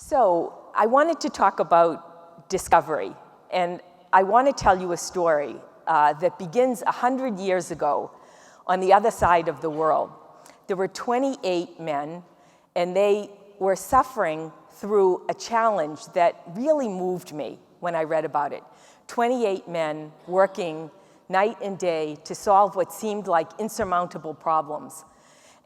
So I wanted to talk about discovery, and I want to tell you a story that begins 100 years ago on the other side of the world. There were 28 men, and they were suffering through a challenge that really moved me when I read about it. 28 men working night and day to solve what seemed like insurmountable problems.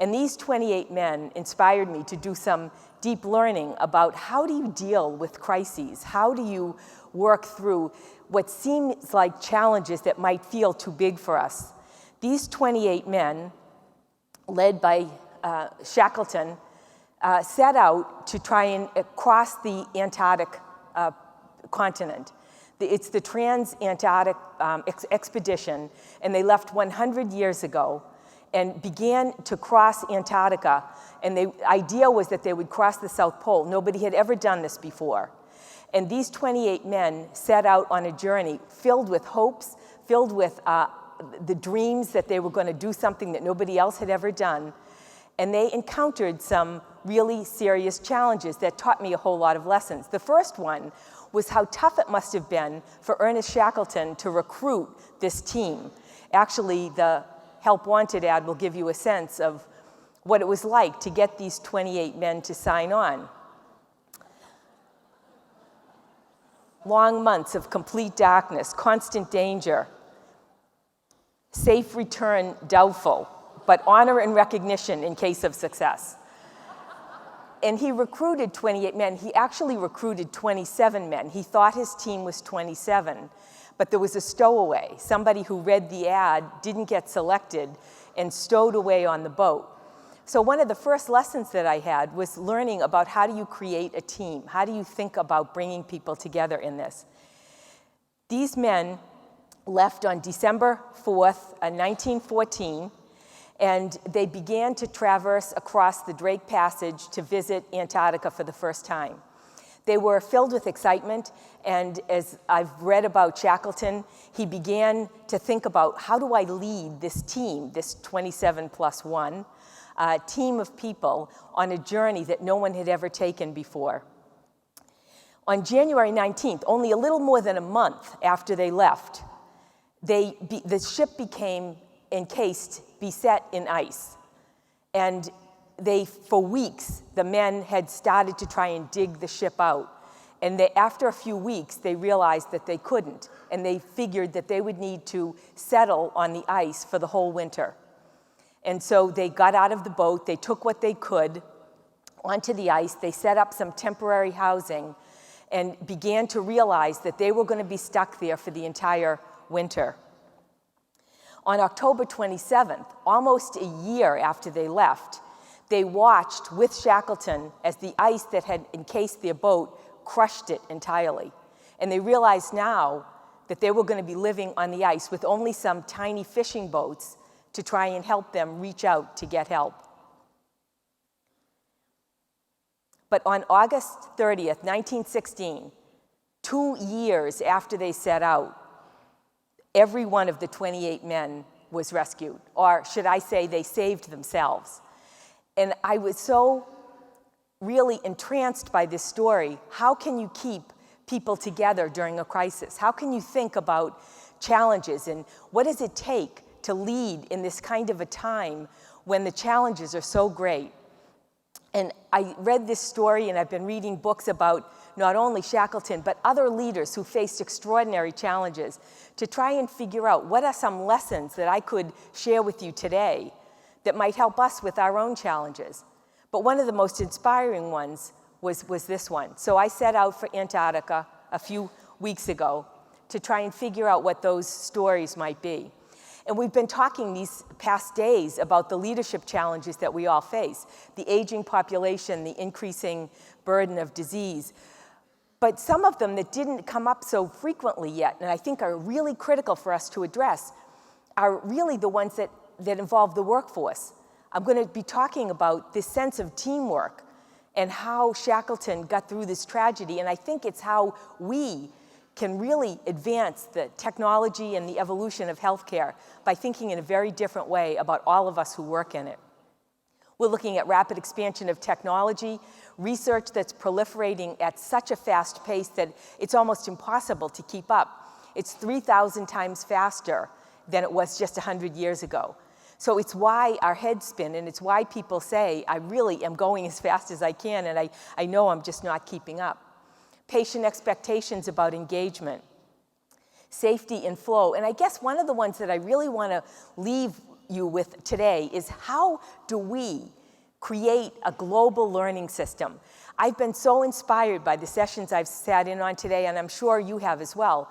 And these 28 men inspired me to do some deep learning about how do you deal with crises? How do you work through what seems like challenges that might feel too big for us? These 28 men, led by Shackleton, set out to try and cross the Antarctic continent. It's the trans-Antarctic expedition, and they left 100 years ago and began to cross Antarctica. And the idea was that they would cross the South Pole. Nobody had ever done this before. And these 28 men set out on a journey filled with hopes, filled with the dreams that they were going to do something that nobody else had ever done. And they encountered some really serious challenges that taught me a whole lot of lessons. The first one was how tough it must have been for Ernest Shackleton to recruit this team. Actually, the Help Wanted ad will give you a sense of what it was like to get these 28 men to sign on. Long months of complete darkness, constant danger, safe return doubtful, but honor and recognition in case of success. And he recruited 28 men. He actually recruited 27 men. He thought his team was 27, but there was a stowaway. Somebody who read the ad didn't get selected and stowed away on the boat. So one of the first lessons that I had was learning about how do you create a team? How do you think about bringing people together in this? These men left on December 4th, 1914, and they began to traverse across the Drake Passage to visit Antarctica for the first time. They were filled with excitement, and as I've read about Shackleton, he began to think about how do I lead this team, this 27 plus 1, team of people on a journey that no one had ever taken before. On January 19th, only a little more than a month after they left, the ship became beset in ice. And for weeks, the men had started to try and dig the ship out. And after a few weeks, they realized that they couldn't. And they figured that they would need to settle on the ice for the whole winter. And so they got out of the boat, they took what they could onto the ice, they set up some temporary housing, and began to realize that they were going to be stuck there for the entire winter. On October 27th, almost a year after they left, they watched with Shackleton as the ice that had encased their boat crushed it entirely. And they realized now that they were going to be living on the ice with only some tiny fishing boats to try and help them reach out to get help. But on August 30th, 1916, 2 years after they set out, every one of the 28 men was rescued, or should I say they saved themselves. And I was so really entranced by this story. How can you keep people together during a crisis? How can you think about challenges, and what does it take to lead in this kind of a time when the challenges are so great? And I read this story, and I've been reading books about not only Shackleton, but other leaders who faced extraordinary challenges to try and figure out what are some lessons that I could share with you today that might help us with our own challenges. But one of the most inspiring ones was this one. So I set out for Antarctica a few weeks ago to try and figure out what those stories might be. And we've been talking these past days about the leadership challenges that we all face, the aging population, the increasing burden of disease. But some of them that didn't come up so frequently yet, and I think are really critical for us to address, are really the ones that involve the workforce. I'm going to be talking about this sense of teamwork and how Shackleton got through this tragedy, and I think it's how we can really advance the technology and the evolution of healthcare by thinking in a very different way about all of us who work in it. We're looking at rapid expansion of technology, research that's proliferating at such a fast pace that it's almost impossible to keep up. It's 3,000 times faster than it was just 100 years ago. So it's why our heads spin, and it's why people say, I really am going as fast as I can, and I know I'm just not keeping up. Patient expectations about engagement, safety and flow. And I guess one of the ones that I really want to leave you with today is how do we create a global learning system? I've been so inspired by the sessions I've sat in on today, and I'm sure you have as well.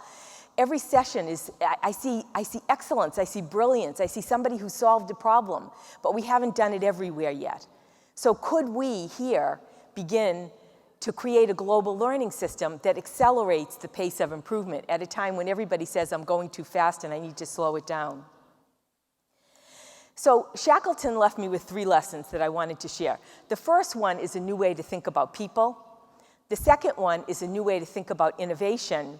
Every session is, I see excellence, I see brilliance, I see somebody who solved a problem, but we haven't done it everywhere yet. So could we here begin to create a global learning system that accelerates the pace of improvement at a time when everybody says, I'm going too fast and I need to slow it down? So Shackleton left me with 3 lessons that I wanted to share. The first one is a new way to think about people. The second one is a new way to think about innovation.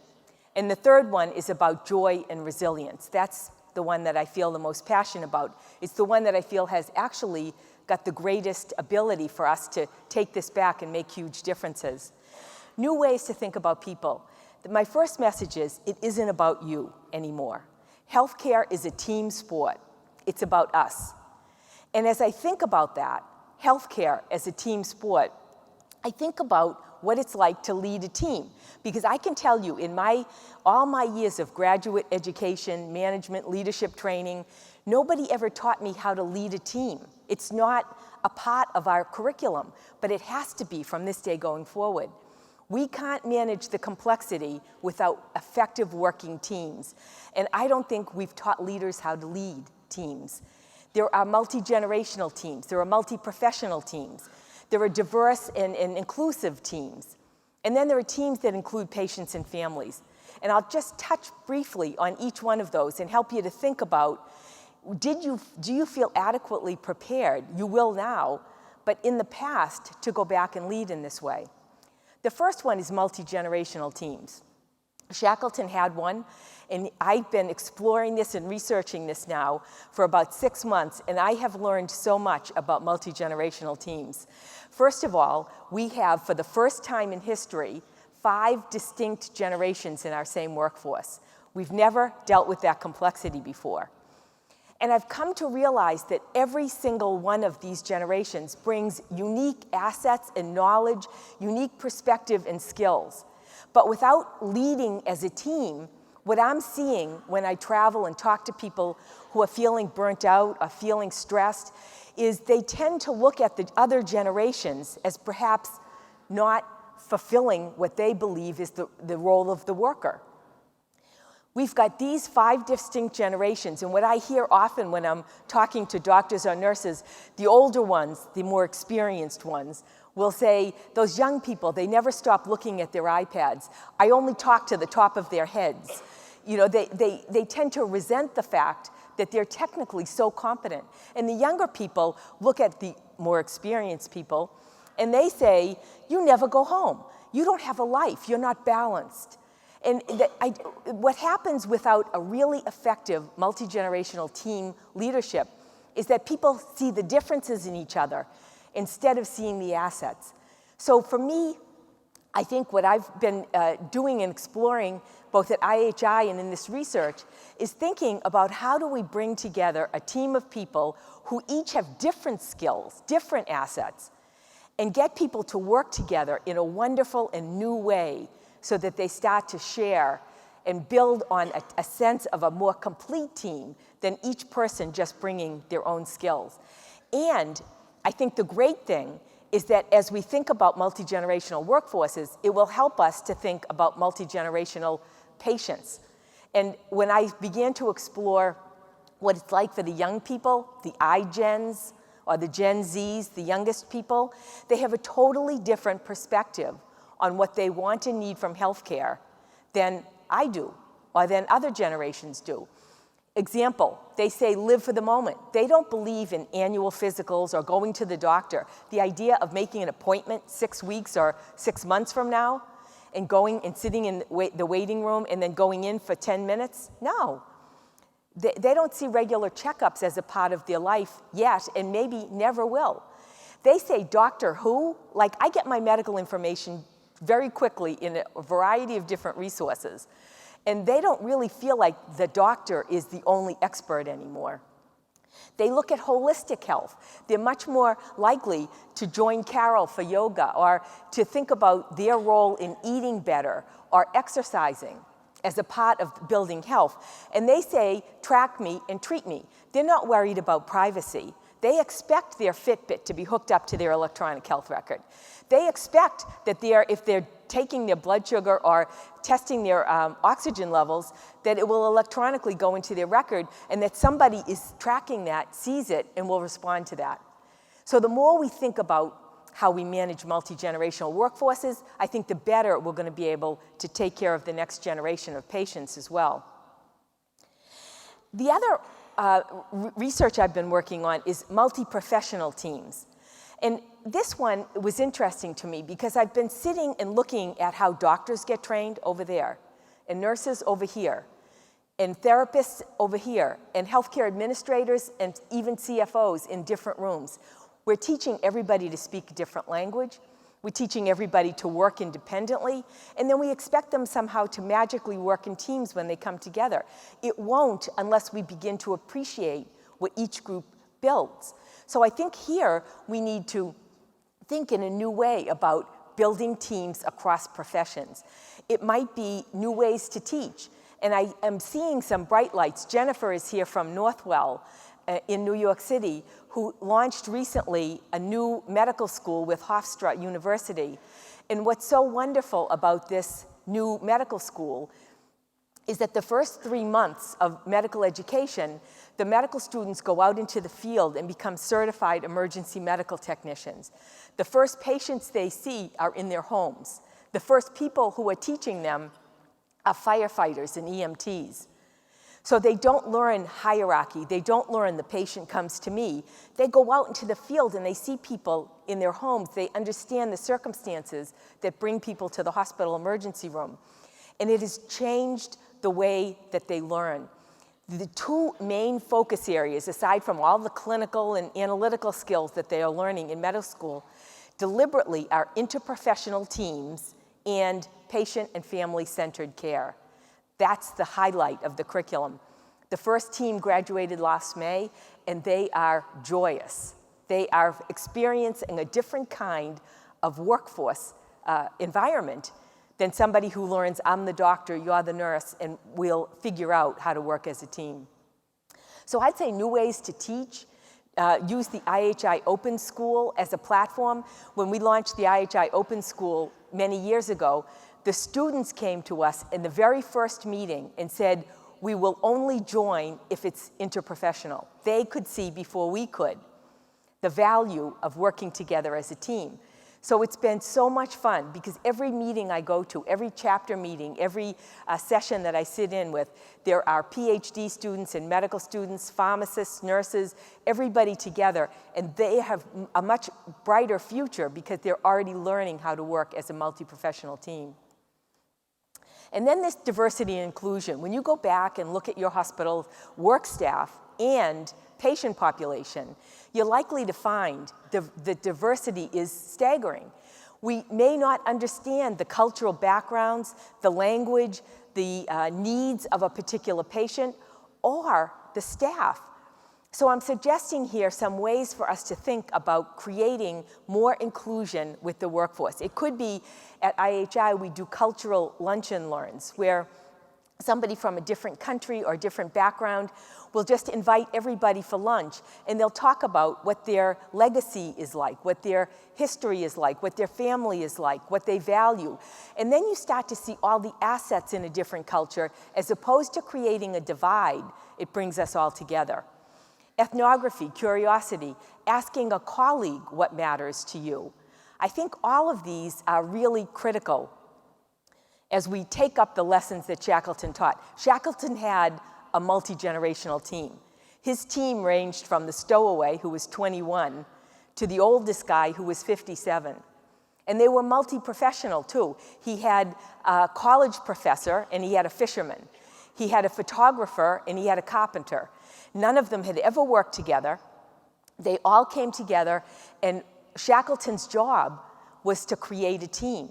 And the third one is about joy and resilience. That's the one that I feel the most passionate about. It's the one that I feel has actually got the greatest ability for us to take this back and make huge differences. New ways to think about people. My first message is, it isn't about you anymore. Healthcare is a team sport. It's about us. And as I think about that, healthcare as a team sport, I think about what it's like to lead a team. Because I can tell you, in all my years of graduate education, management, leadership training, nobody ever taught me how to lead a team. It's not a part of our curriculum, but it has to be from this day going forward. We can't manage the complexity without effective working teams. And I don't think we've taught leaders how to lead teams. There are multi-generational teams. There are multi-professional teams. There are diverse and inclusive teams. And then there are teams that include patients and families. And I'll just touch briefly on each one of those and help you to think about, do you feel adequately prepared? You will now, but in the past, to go back and lead in this way. The first one is multi-generational teams. Shackleton had one, and I've been exploring this and researching this now for about 6 months, and I have learned so much about multi-generational teams. First of all, we have, for the first time in history, 5 distinct generations in our same workforce. We've never dealt with that complexity before. And I've come to realize that every single one of these generations brings unique assets and knowledge, unique perspective and skills. But without leading as a team, what I'm seeing when I travel and talk to people who are feeling burnt out or feeling stressed is they tend to look at the other generations as perhaps not fulfilling what they believe is the role of the worker. We've got these 5 distinct generations, and what I hear often when I'm talking to doctors or nurses, the older ones, the more experienced ones, will say, those young people, they never stop looking at their iPads. I only talk to the top of their heads. You know, they tend to resent the fact that they're technically so competent. And the younger people look at the more experienced people, and they say, you never go home. You don't have a life. You're not balanced. And what happens without a really effective multi-generational team leadership is that people see the differences in each other instead of seeing the assets. So for me, I think what I've been doing and exploring both at IHI and in this research is thinking about how do we bring together a team of people who each have different skills, different assets, and get people to work together in a wonderful and new way so that they start to share and build on a sense of a more complete team than each person just bringing their own skills. And I think the great thing is that as we think about multi-generational workforces, it will help us to think about multi-generational patients. And when I began to explore what it's like for the young people, the iGens or the Gen Zs, the youngest people, they have a totally different perspective on what they want and need from healthcare than I do or than other generations do. Example, they say live for the moment. They don't believe in annual physicals or going to the doctor. The idea of making an appointment 6 weeks or 6 months from now and going and sitting in the waiting room and then going in for 10 minutes, no. They don't see regular checkups as a part of their life yet and maybe never will. They say, Doctor who? Like, I get my medical information very quickly in a variety of different resources. And they don't really feel like the doctor is the only expert anymore. They look at holistic health. They're much more likely to join Carol for yoga or to think about their role in eating better or exercising as a part of building health. And they say, track me and treat me. They're not worried about privacy. They expect their Fitbit to be hooked up to their electronic health record. They expect that if they're taking their blood sugar or testing their oxygen levels, that it will electronically go into their record and that somebody is tracking that, sees it, and will respond to that. So the more we think about how we manage multi-generational workforces, I think the better we're going to be able to take care of the next generation of patients as well. The other research I've been working on is multi-professional teams. And this one was interesting to me because I've been sitting and looking at how doctors get trained over there, and nurses over here, and therapists over here, and healthcare administrators and even CFOs in different rooms. We're teaching everybody to speak a different language. We're teaching everybody to work independently, and then we expect them somehow to magically work in teams when they come together. It won't unless we begin to appreciate what each group builds. So I think here we need to think in a new way about building teams across professions. It might be new ways to teach, and I am seeing some bright lights. Jennifer is here from Northwell in New York City, who launched recently a new medical school with Hofstra University. And what's so wonderful about this new medical school is that the first 3 months of medical education, the medical students go out into the field and become certified emergency medical technicians. The first patients they see are in their homes. The first people who are teaching them are firefighters and EMTs. So they don't learn hierarchy. They don't learn the patient comes to me. They go out into the field and they see people in their homes. They understand the circumstances that bring people to the hospital emergency room. And it has changed the way that they learn. The two main focus areas, aside from all the clinical and analytical skills that they are learning in medical school, deliberately are interprofessional teams and patient and family-centered care. That's the highlight of the curriculum. The first team graduated last May, and they are joyous. They are experiencing a different kind of workforce environment than somebody who learns, I'm the doctor, you're the nurse, and we'll figure out how to work as a team. So I'd say new ways to teach. Use the IHI Open School as a platform. When we launched the IHI Open School many years ago, the students came to us in the very first meeting and said, we will only join if it's interprofessional. They could see before we could the value of working together as a team. So it's been so much fun because every meeting I go to, every chapter meeting, every session that I sit in with, there are PhD students and medical students, pharmacists, nurses, everybody together, and they have a much brighter future because they're already learning how to work as a multi-professional team. And then this diversity and inclusion. When you go back and look at your hospital work staff and patient population, you're likely to find the diversity is staggering. We may not understand the cultural backgrounds, the language, the needs of a particular patient, or the staff. So I'm suggesting here some ways for us to think about creating more inclusion with the workforce. It could be at IHI we do cultural lunch and learns where somebody from a different country or different background will just invite everybody for lunch, and they'll talk about what their legacy is like, what their history is like, what their family is like, what they value. And then you start to see all the assets in a different culture. As opposed to creating a divide, it brings us all together. Ethnography, curiosity, asking a colleague what matters to you. I think all of these are really critical as we take up the lessons that Shackleton taught. Shackleton had a multi-generational team. His team ranged from the stowaway, who was 21, to the oldest guy, who was 57. And they were multi-professional, too. He had a college professor, and he had a fisherman. He had a photographer, and he had a carpenter. None of them had ever worked together. They all came together and Shackleton's job was to create a team.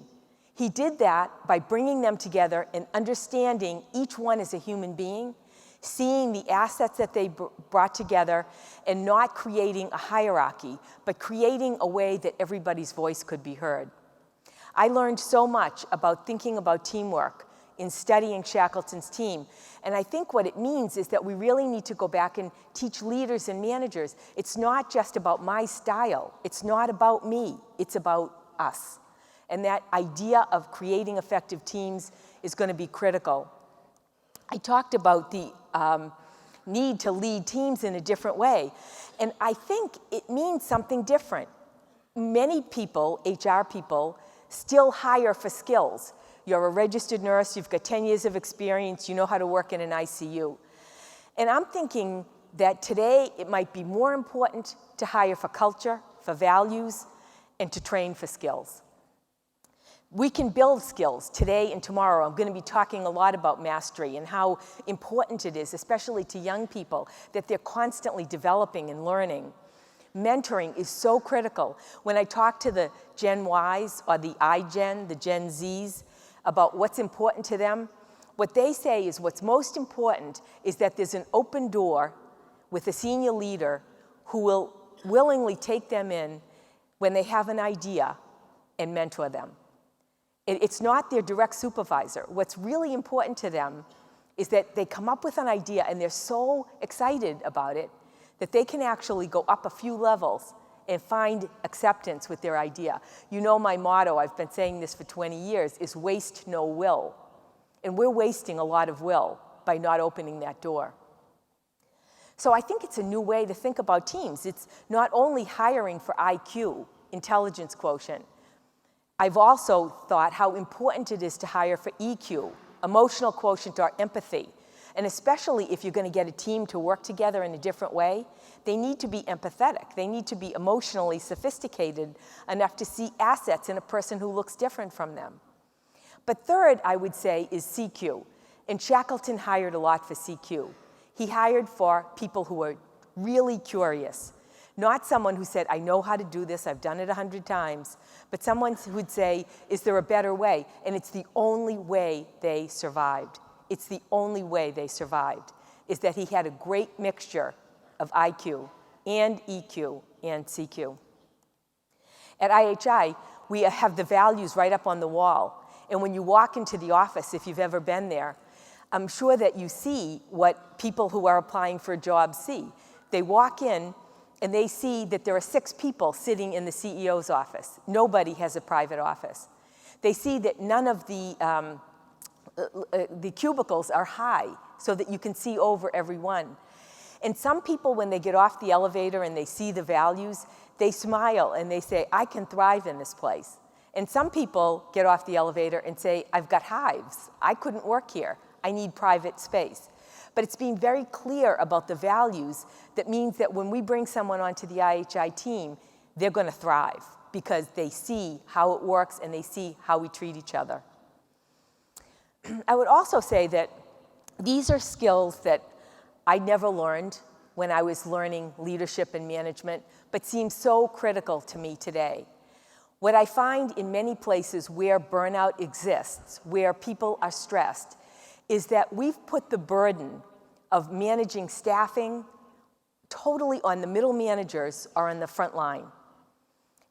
He did that by bringing them together and understanding each one as a human being, seeing the assets that they brought together, and not creating a hierarchy, but creating a way that everybody's voice could be heard. I learned so much about thinking about teamwork in studying Shackleton's team. And I think what it means is that we really need to go back and teach leaders and managers. It's not just about my style. It's not about me. It's about us. And that idea of creating effective teams is going to be critical. I talked about the need to lead teams in a different way. And I think it means something different. Many people, HR people, still hire for skills. You're a registered nurse, you've got 10 years of experience, you know how to work in an ICU. And I'm thinking that today it might be more important to hire for culture, for values, and to train for skills. We can build skills today and tomorrow. I'm going to be talking a lot about mastery and how important it is, especially to young people, that they're constantly developing and learning. Mentoring is so critical. When I talk to the Gen Ys or the iGen, the Gen Zs, about what's important to them, what they say is what's most important is that there's an open door with a senior leader who will willingly take them in when they have an idea and mentor them. It's not their direct supervisor. What's really important to them is that they come up with an idea and they're so excited about it that they can actually go up a few levels and find acceptance with their idea. You know my motto, I've been saying this for 20 years, is waste no will. And we're wasting a lot of will by not opening that door. So I think it's a new way to think about teams. It's not only hiring for IQ, intelligence quotient. I've also thought how important it is to hire for EQ, emotional quotient or empathy. And especially if you're going to get a team to work together in a different way, they need to be empathetic. They need to be emotionally sophisticated enough to see assets in a person who looks different from them. But third, I would say, is CQ. And Shackleton hired a lot for CQ. He hired for people who were really curious. Not someone who said, I know how to do this, I've done it 100 times, but someone who'd say, is there a better way? And it's the only way they survived. It's the only way they survived, is that he had a great mixture of IQ and EQ and CQ. At IHI, we have the values right up on the wall. And when you walk into the office, if you've ever been there, I'm sure that you see what people who are applying for a job see. They walk in and they see that there are 6 people sitting in the CEO's office. Nobody has a private office. They see that none of the cubicles are high so that you can see over everyone. And some people, when they get off the elevator and they see the values, they smile and they say, I can thrive in this place. And some people get off the elevator and say, I've got hives. I couldn't work here. I need private space. But it's being very clear about the values that means that when we bring someone onto the IHI team, they're going to thrive because they see how it works and they see how we treat each other. I would also say that these are skills that I never learned when I was learning leadership and management, but seem so critical to me today. What I find in many places where burnout exists, where people are stressed, is that we've put the burden of managing staffing totally on the middle managers or on the front line.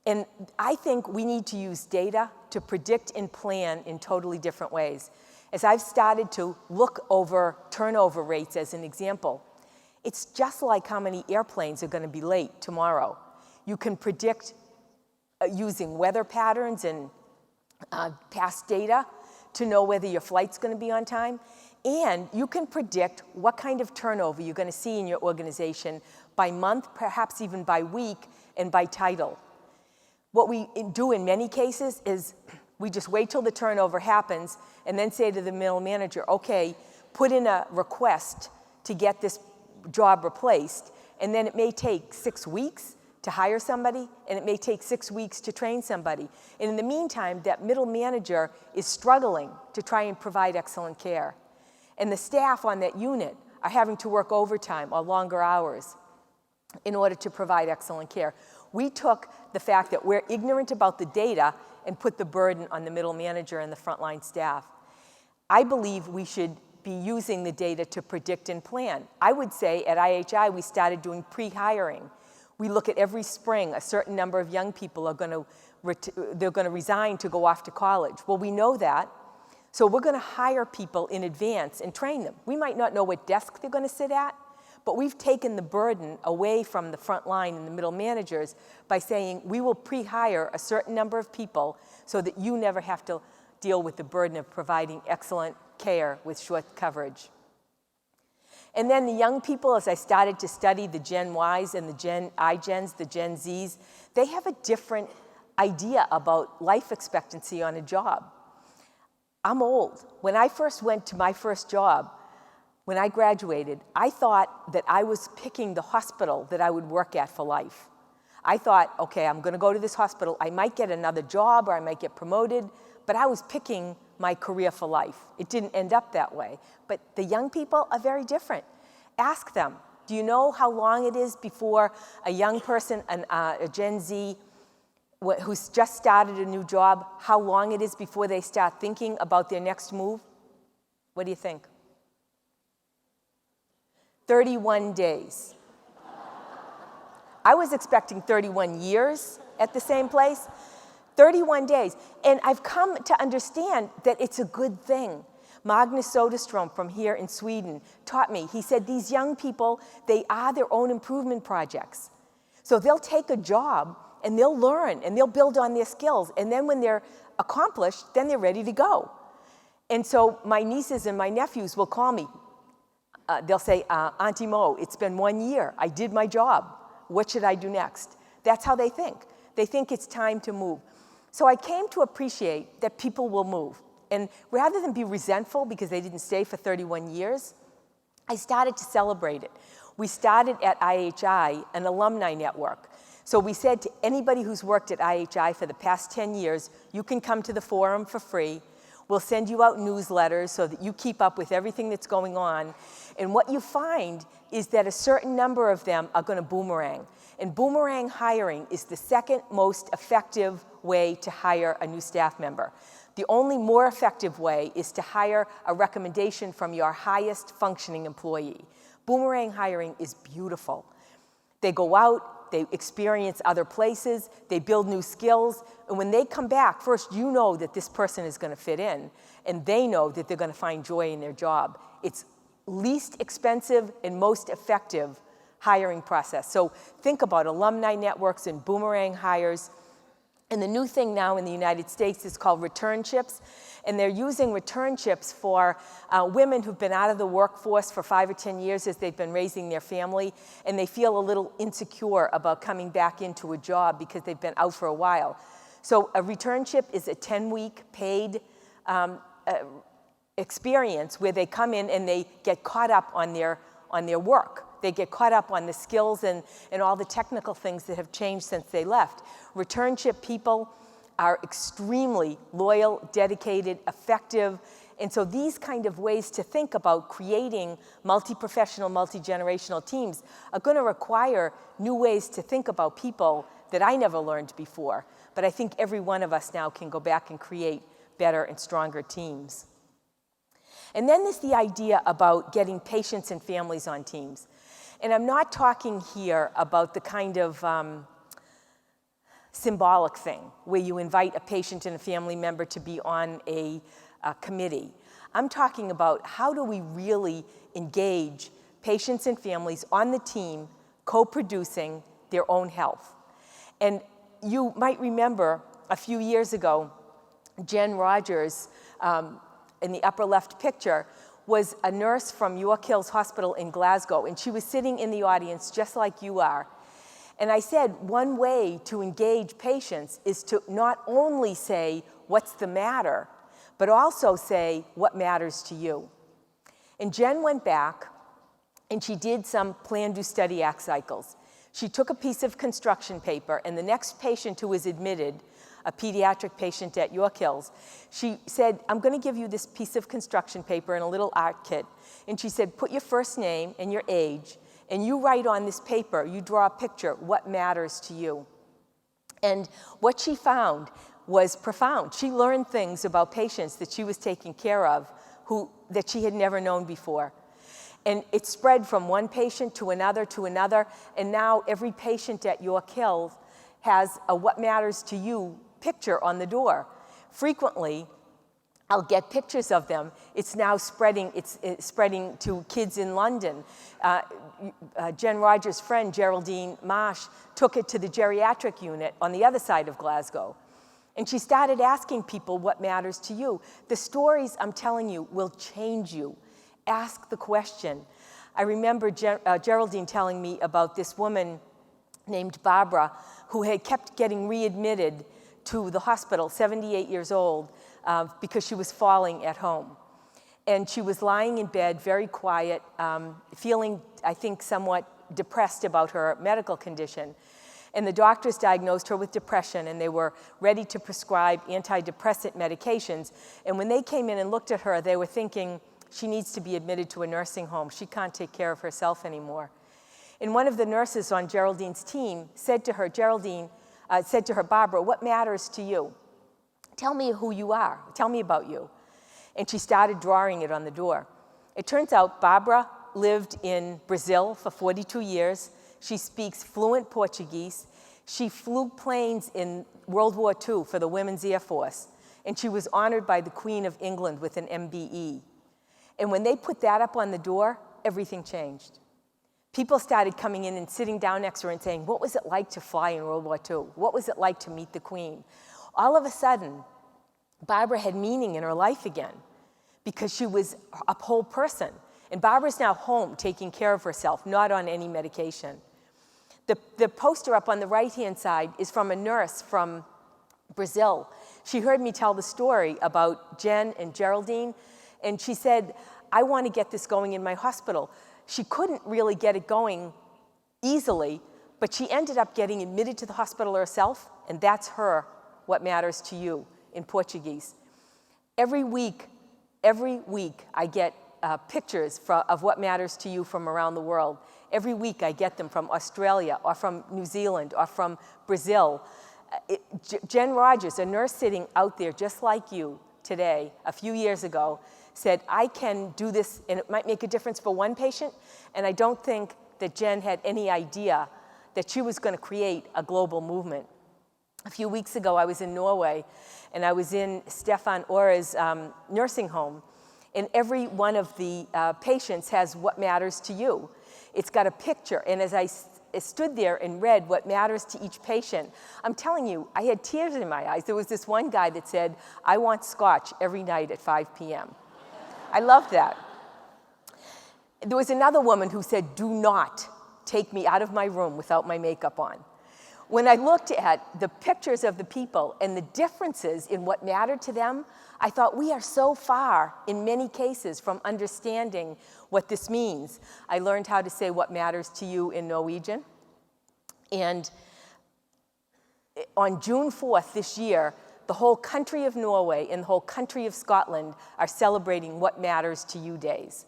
And I think we need to use data to predict and plan in totally different ways. As I've started to look over turnover rates as an example, it's just like how many airplanes are going to be late tomorrow. You can predict using weather patterns and past data to know whether your flight's going to be on time. And you can predict what kind of turnover you're going to see in your organization by month, perhaps even by week, and by title. What we do in many cases is we just wait till the turnover happens and then say to the middle manager, okay, put in a request to get this job replaced, and then it may take 6 weeks to hire somebody, and it may take 6 weeks to train somebody. And in the meantime, that middle manager is struggling to try and provide excellent care. And the staff on that unit are having to work overtime or longer hours in order to provide excellent care. We took the fact that we're ignorant about the data and put the burden on the middle manager and the frontline staff. I believe we should be using the data to predict and plan. I would say at IHI we started doing pre-hiring. We look at every spring, a certain number of young people are going to resign to go off to college. Well, we know that, so we're going to hire people in advance and train them. We might not know what desk they're going to sit at, but we've taken the burden away from the front line and the middle managers by saying we will pre-hire a certain number of people so that you never have to deal with the burden of providing excellent care with short coverage. And then the young people, as I started to study the Gen Ys and the Gen iGens, the Gen Zs, they have a different idea about life expectancy on a job. I'm old. When I first went to my first job, when I graduated, I thought that I was picking the hospital that I would work at for life. I thought, okay, I'm going to go to this hospital. I might get another job or I might get promoted, but I was picking my career for life. It didn't end up that way. But the young people are very different. Ask them, do you know how long it is before a young person, a Gen Z, who's just started a new job, how long it is before they start thinking about their next move? What do you think? 31 days. I was expecting 31 years at the same place. 31 days. And I've come to understand that it's a good thing. Magnus Soderstrom from here in Sweden taught me. He said these young people, they are their own improvement projects. So they'll take a job and they'll learn and they'll build on their skills. And then when they're accomplished, then they're ready to go. And so my nieces and my nephews will call me. They'll say, Auntie Mo, it's been 1 year. I did my job. What should I do next? That's how they think. They think it's time to move. So I came to appreciate that people will move. And rather than be resentful because they didn't stay for 31 years, I started to celebrate it. We started at IHI an alumni network. So we said to anybody who's worked at IHI for the past 10 years, you can come to the forum for free. We'll send you out newsletters so that you keep up with everything that's going on. And what you find is that a certain number of them are going to boomerang. And boomerang hiring is the second most effective way to hire a new staff member. The only more effective way is to hire a recommendation from your highest functioning employee. Boomerang hiring is beautiful. They go out, they experience other places, they build new skills, and when they come back, first you know that this person is going to fit in, and they know that they're going to find joy in their job. It's least expensive and most effective hiring process. So think about alumni networks and boomerang hires. And the new thing now in the United States is called returnships. And they're using returnships for women who've been out of the workforce for 5 or 10 years as they've been raising their family, and they feel a little insecure about coming back into a job because they've been out for a while. So a returnship is a 10-week paid experience where they come in and they get caught up on their work. They get caught up on the skills and all the technical things that have changed since they left. Returnship people are extremely loyal, dedicated, effective. And so these kind of ways to think about creating multi-professional, multi-generational teams are going to require new ways to think about people that I never learned before. But I think every one of us now can go back and create better and stronger teams. And then there's the idea about getting patients and families on teams. And I'm not talking here about the kind of symbolic thing where you invite a patient and a family member to be on a committee. I'm talking about how do we really engage patients and families on the team co-producing their own health. And you might remember a few years ago, Jen Rogers, in the upper left picture, was a nurse from York Hills Hospital in Glasgow, and she was sitting in the audience just like you are. And I said, one way to engage patients is to not only say, what's the matter, but also say, what matters to you? And Jen went back, and she did some plan, do, study, act cycles. She took a piece of construction paper, and the next patient who was admitted, a pediatric patient at York Hills, she said, I'm going to give you this piece of construction paper and a little art kit. And she said, put your first name and your age, and you write on this paper, you draw a picture, what matters to you. And what she found was profound. She learned things about patients that she was taking care of that she had never known before. And it spread from one patient to another, and now every patient at York Hills has a What Matters to You picture on the door. Frequently, I'll get pictures of them. It's now spreading, it's spreading to kids in London. Jen Rogers' friend, Geraldine Marsh, took it to the geriatric unit on the other side of Glasgow. And she started asking people what matters to you. The stories I'm telling you will change you. Ask the question. I remember Geraldine telling me about this woman named Barbara who had kept getting readmitted to the hospital, 78 years old, because she was falling at home. And she was lying in bed, very quiet, feeling, I think, somewhat depressed about her medical condition. And the doctors diagnosed her with depression, and they were ready to prescribe antidepressant medications. And when they came in and looked at her, they were thinking, she needs to be admitted to a nursing home. She can't take care of herself anymore. And one of the nurses on Geraldine's team said to her, Barbara, what matters to you? Tell me who you are. Tell me about you. And she started drawing it on the door. It turns out Barbara lived in Brazil for 42 years. She speaks fluent Portuguese. She flew planes in World War II for the Women's Air Force. And she was honored by the Queen of England with an MBE. And when they put that up on the door, everything changed. People started coming in and sitting down next to her and saying, what was it like to fly in World War II? What was it like to meet the Queen? All of a sudden, Barbara had meaning in her life again because she was a whole person. And Barbara's now home taking care of herself, not on any medication. The poster up on the right-hand side is from a nurse from Brazil. She heard me tell the story about Jen and Geraldine, and she said, I want to get this going in my hospital. She couldn't really get it going easily, but she ended up getting admitted to the hospital herself, and that's her What Matters to You in Portuguese. Every week I get pictures of What Matters to You from around the world. Every week I get them from Australia or from New Zealand or from Brazil. Jen Rogers, a nurse sitting out there just like you today, a few years ago, said, I can do this and it might make a difference for one patient. And I don't think that Jen had any idea that she was going to create a global movement. A few weeks ago, I was in Norway, and I was in Stefan Ora's nursing home, and every one of the patients has What Matters to You. It's got a picture, and as I stood there and read what matters to each patient, I'm telling you, I had tears in my eyes. There was this one guy that said, I want scotch every night at 5 p.m. I loved that. There was another woman who said, do not take me out of my room without my makeup on. When I looked at the pictures of the people and the differences in what mattered to them, I thought we are so far, in many cases, from understanding what this means. I learned how to say what matters to you in Norwegian. And on June 4th this year, the whole country of Norway and the whole country of Scotland are celebrating What Matters to You days.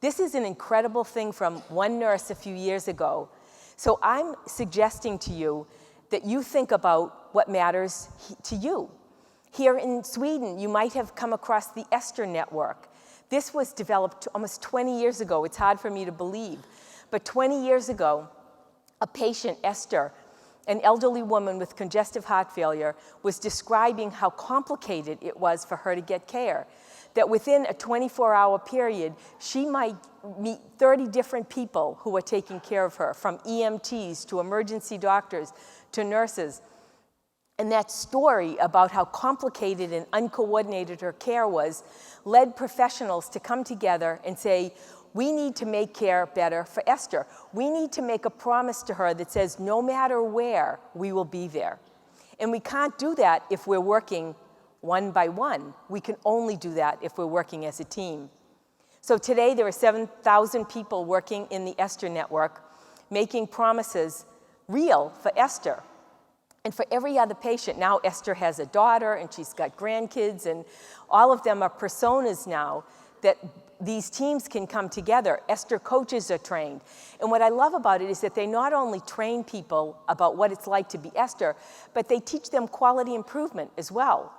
This is an incredible thing from one nurse a few years ago. So I'm suggesting to you that you think about what matters to you. Here in Sweden, you might have come across the Esther Network. This was developed almost 20 years ago. It's hard for me to believe. But 20 years ago, a patient, Esther, an elderly woman with congestive heart failure, was describing how complicated it was for her to get care. That within a 24-hour period, she might meet 30 different people who were taking care of her, from EMTs to emergency doctors to nurses. And that story about how complicated and uncoordinated her care was led professionals to come together and say, we need to make care better for Esther. We need to make a promise to her that says, no matter where, we will be there. And we can't do that if we're working one by one. We can only do that if we're working as a team. So today there are 7,000 people working in the Esther Network, making promises real for Esther. And for every other patient, now Esther has a daughter and she's got grandkids, and all of them are personas now that these teams can come together. Esther coaches are trained. And what I love about it is that they not only train people about what it's like to be Esther, but they teach them quality improvement as well,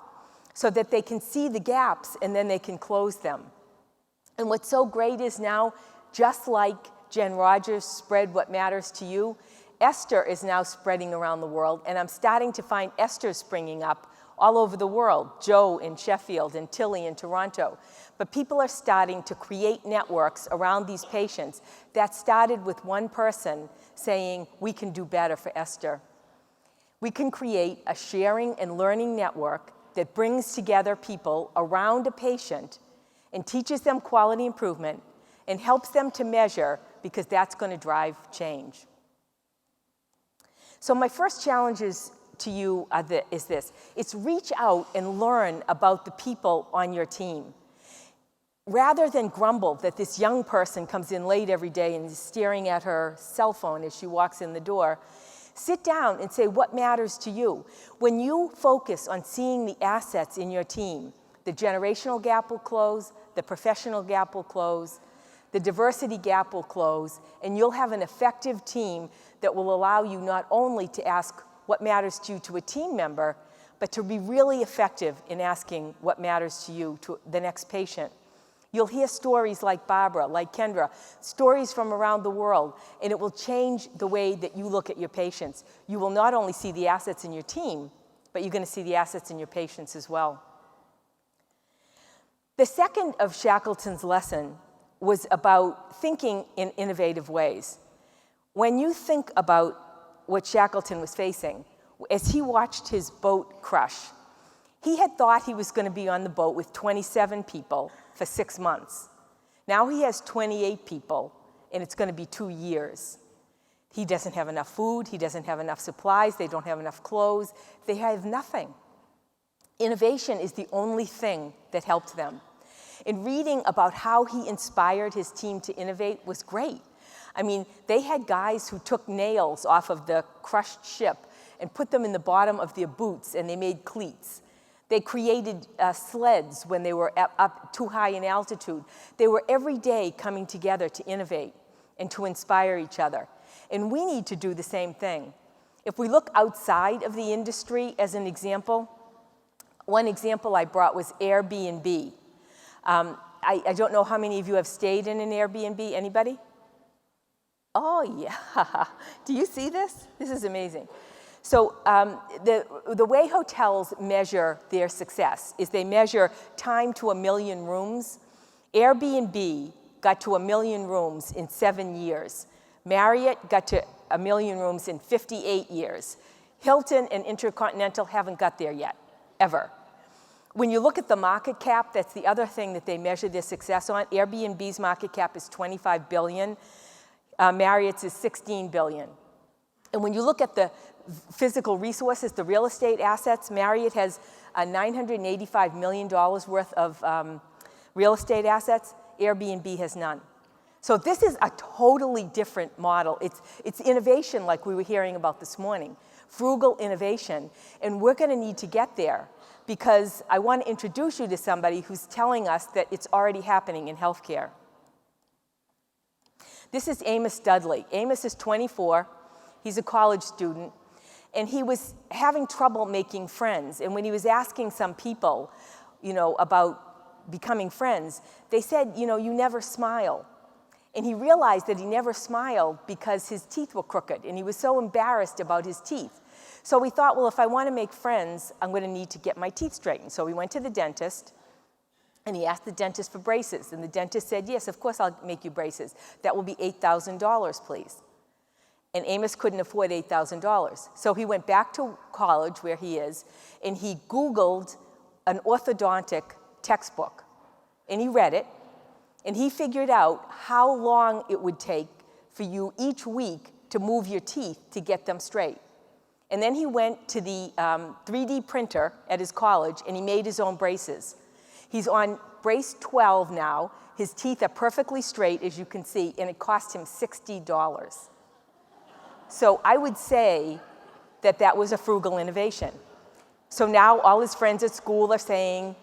so that they can see the gaps and then they can close them. And what's so great is now, just like Jen Rogers spread what matters to you, Esther is now spreading around the world, and I'm starting to find Esther springing up all over the world, Joe in Sheffield and Tilly in Toronto. But people are starting to create networks around these patients that started with one person saying, we can do better for Esther. We can create a sharing and learning network that brings together people around a patient and teaches them quality improvement and helps them to measure, because that's going to drive change. So my first challenge to you is this. It's reach out and learn about the people on your team. Rather than grumble that this young person comes in late every day and is staring at her cell phone as she walks in the door, sit down and say what matters to you. When you focus on seeing the assets in your team, the generational gap will close, the professional gap will close, the diversity gap will close, and you'll have an effective team that will allow you not only to ask what matters to you to a team member, but to be really effective in asking what matters to you to the next patient. You'll hear stories like Barbara, like Kendra, stories from around the world, and it will change the way that you look at your patients. You will not only see the assets in your team, but you're going to see the assets in your patients as well. The second of Shackleton's lesson was about thinking in innovative ways. When you think about what Shackleton was facing, as he watched his boat crush, he had thought he was going to be on the boat with 27 people for 6 months. Now he has 28 people, and it's going to be 2 years. He doesn't have enough food, he doesn't have enough supplies, they don't have enough clothes, they have nothing. Innovation is the only thing that helped them. And reading about how he inspired his team to innovate was great. I mean, they had guys who took nails off of the crushed ship and put them in the bottom of their boots, and they made cleats. They created sleds when they were up too high in altitude. They were every day coming together to innovate and to inspire each other. And we need to do the same thing. If we look outside of the industry as an example, one example I brought was Airbnb. I don't know how many of you have stayed in an Airbnb. Anybody? Oh, yeah. Do you see this? This is amazing. So the way hotels measure their success is they measure time to 1 million rooms. Airbnb got to 1 million rooms in 7 years. Marriott got to 1 million rooms in 58 years. Hilton and Intercontinental haven't got there yet, ever. When you look at the market cap, that's the other thing that they measure their success on. Airbnb's market cap is $25 billion. Marriott's is $16 billion. And when you look at the physical resources, the real estate assets, Marriott has $985 million worth of real estate assets. Airbnb has none. So this is a totally different model. It's innovation like we were hearing about this morning, frugal innovation. And we're going to need to get there, because I want to introduce you to somebody who's telling us that it's already happening in healthcare. This is Amos Dudley. Amos is 24. He's a college student. And he was having trouble making friends. And when he was asking some people, about becoming friends, they said, you never smile. And he realized that he never smiled because his teeth were crooked. And he was so embarrassed about his teeth. So he thought, well, if I want to make friends, I'm going to need to get my teeth straightened. So he went to the dentist, and he asked the dentist for braces. And the dentist said, yes, of course I'll make you braces. That will be $8,000, please. And Amos couldn't afford $8,000. So he went back to college, where he is, and he Googled an orthodontic textbook. And he read it, and he figured out how long it would take for you each week to move your teeth to get them straight. And then he went to the 3D printer at his college, and he made his own braces. He's on brace 12 now. His teeth are perfectly straight, as you can see, and it cost him $60. So I would say that that was a frugal innovation. So now all his friends at school are saying,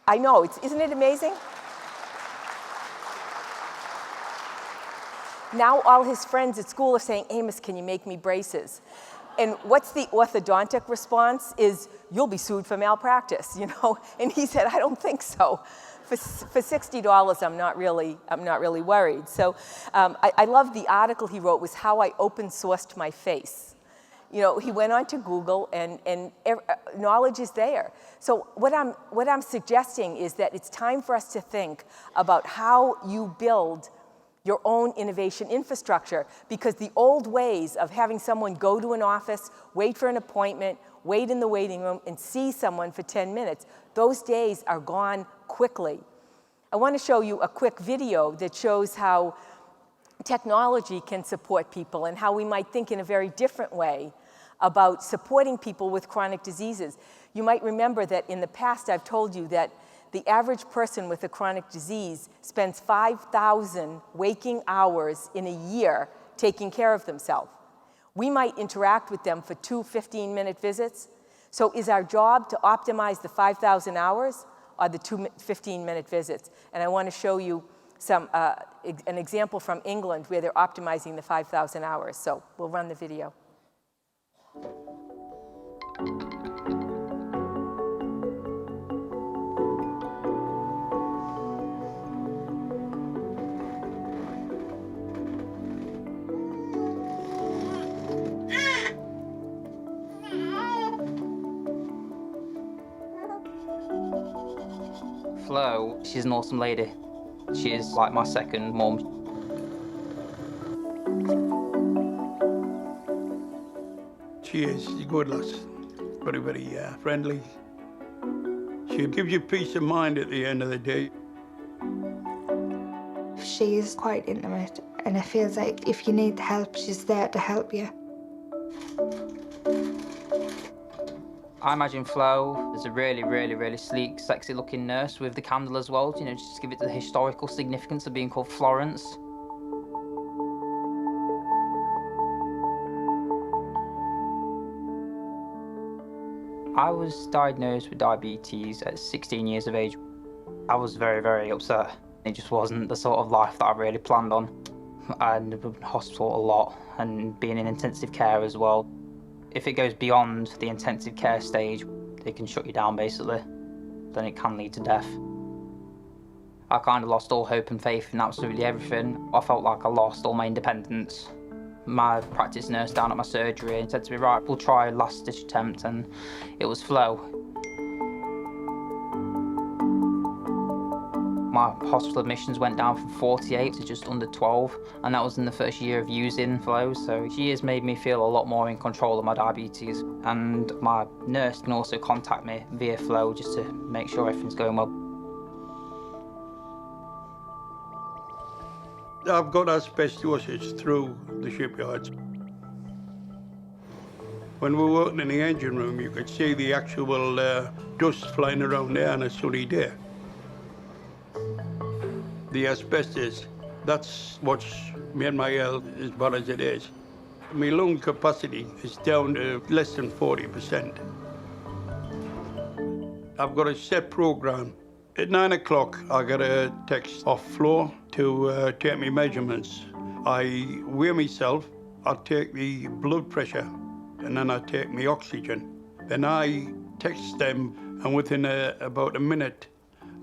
I know, isn't it amazing? Now all his friends at school are saying, Amos, can you make me braces? And what's the orthodontic response is, you'll be sued for malpractice, you know? And he said, I don't think so. For $60, I'm not really worried. So I love the article he wrote was how I open sourced my face. You know, he went on to Google and knowledge is there. So what I'm suggesting is that it's time for us to think about how you build your own innovation infrastructure, because the old ways of having someone go to an office, wait for an appointment, wait in the waiting room, and see someone for 10 minutes, those days are gone quickly. I want to show you a quick video that shows how technology can support people and how we might think in a very different way about supporting people with chronic diseases. You might remember that in the past I've told you that the average person with a chronic disease spends 5,000 waking hours in a year taking care of themselves. We might interact with them for 2 15-minute visits. So is our job to optimize the 5,000 hours or the 2 15-minute visits? And I want to show you an example from England where they're optimizing the 5,000 hours. So we'll run the video. Flo, she's an awesome lady. She is like my second mum. She is. She's good, lass. Very, very friendly. She gives you peace of mind at the end of the day. She's quite intimate, and it feels like if you need help, she's there to help you. I imagine Flo as a really, really, really sleek, sexy-looking nurse with the candle as well, you know, just to give it the historical significance of being called Florence. I was diagnosed with diabetes at 16 years of age. I was very, very upset. It just wasn't the sort of life that I really planned on. I ended up in hospital a lot and being in intensive care as well. If it goes beyond the intensive care stage, they can shut you down basically. Then it can lead to death. I kind of lost all hope and faith in absolutely everything. I felt like I lost all my independence. My practice nurse down at my surgery said to me, right, we'll try a last ditch attempt, and it was Flo. My hospital admissions went down from 48 to just under 12, and that was in the first year of using Flo, so she has made me feel a lot more in control of my diabetes. And my nurse can also contact me via Flo just to make sure everything's going well. I've got asbestosis through the shipyards. When we were working in the engine room, you could see the actual dust flying around there on a sunny day. The asbestos, that's what's made my health as bad as it is. My lung capacity is down to less than 40%. I've got a set program. At 9 o'clock, I get a text off Flo to take me measurements. I weigh myself, I take the blood pressure, and then I take my oxygen. Then I text them, and within about a minute,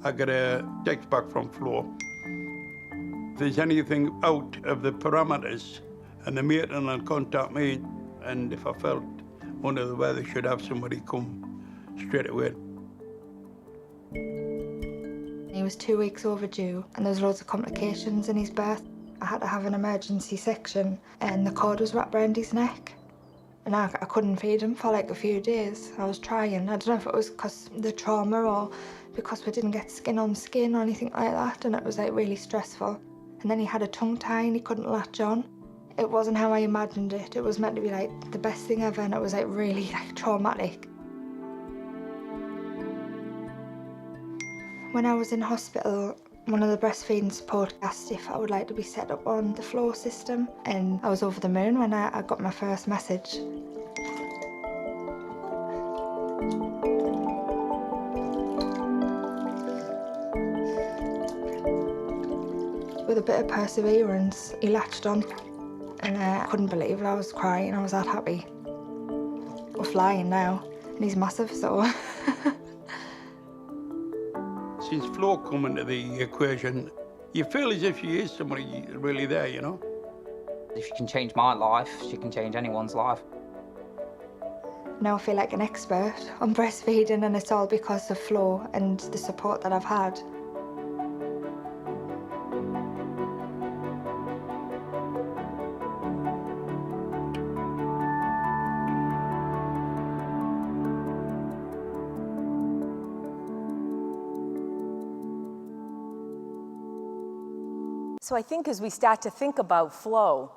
I get a text back from Flo. If there's anything out of the parameters, and the matron will contact me, and if I felt under the weather, should have somebody come straight away. He was 2 weeks overdue, and there was loads of complications in his birth. I had to have an emergency section, and the cord was wrapped around his neck. And I couldn't feed him for like a few days. I was trying. I don't know if it was because of the trauma or because we didn't get skin on skin or anything like that, and it was like really stressful. And then he had a tongue tie and he couldn't latch on. It wasn't how I imagined it. It was meant to be like the best thing ever, and it was like really like traumatic. When I was in hospital, one of the breastfeeding support asked if I would like to be set up on the Flo system, and I was over the moon when I got my first message. With a bit of perseverance, he latched on, and I couldn't believe it. I was crying, I was that happy. We're flying now, and he's massive, so. Since Flo come into the equation, you feel as if she is somebody really there, you know? If she can change my life, she can change anyone's life. Now I feel like an expert on breastfeeding, and it's all because of Flo and the support that I've had. So I think as we start to think about flow,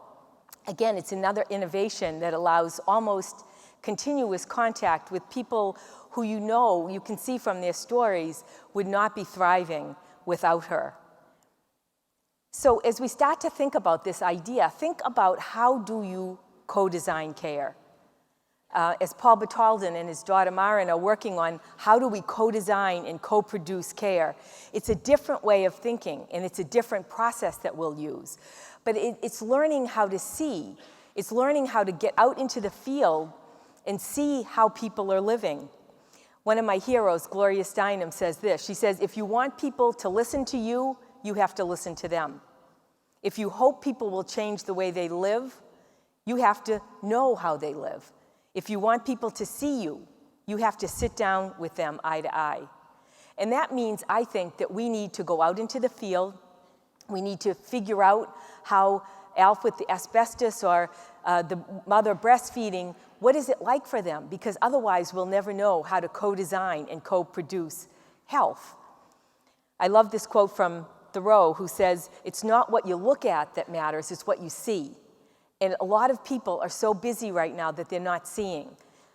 again, it's another innovation that allows almost continuous contact with people who you can see from their stories, would not be thriving without her. So as we start to think about this idea, think about how do you co-design care? As Paul Batalden and his daughter Maureen are working on how do we co-design and co-produce care, it's a different way of thinking, and it's a different process that we'll use. But it's learning how to see. It's learning how to get out into the field and see how people are living. One of my heroes, Gloria Steinem, says this. She says, if you want people to listen to you, you have to listen to them. If you hope people will change the way they live, you have to know how they live. If you want people to see you, you have to sit down with them eye to eye. And that means, I think, that we need to go out into the field. We need to figure out how Alf with the asbestos or the mother breastfeeding, what is it like for them? Because otherwise we'll never know how to co-design and co-produce health. I love this quote from Thoreau, who says, it's not what you look at that matters, it's what you see. And a lot of people are so busy right now that they're not seeing.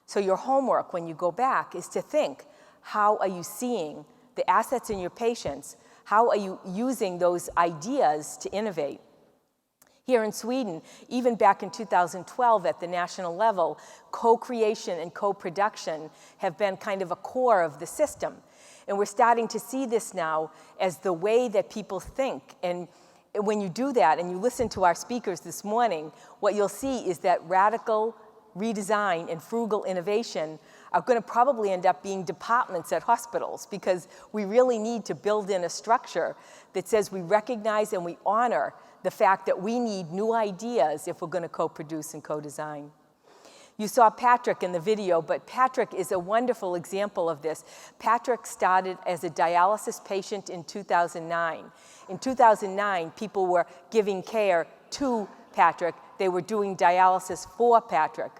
So your homework when you go back is to think, how are you seeing the assets in your patients? How are you using those ideas to innovate? Here in Sweden, even back in 2012 at the national level, co-creation and co-production have been kind of a core of the system. And we're starting to see this now as the way that people think. And when you do that and you listen to our speakers this morning, what you'll see is that radical redesign and frugal innovation are going to probably end up being departments at hospitals, because we really need to build in a structure that says we recognize and we honor the fact that we need new ideas if we're going to co-produce and co-design. You saw Patrick in the video, but Patrick is a wonderful example of this. Patrick started as a dialysis patient in 2009. In 2009, people were giving care to Patrick. They were doing dialysis for Patrick.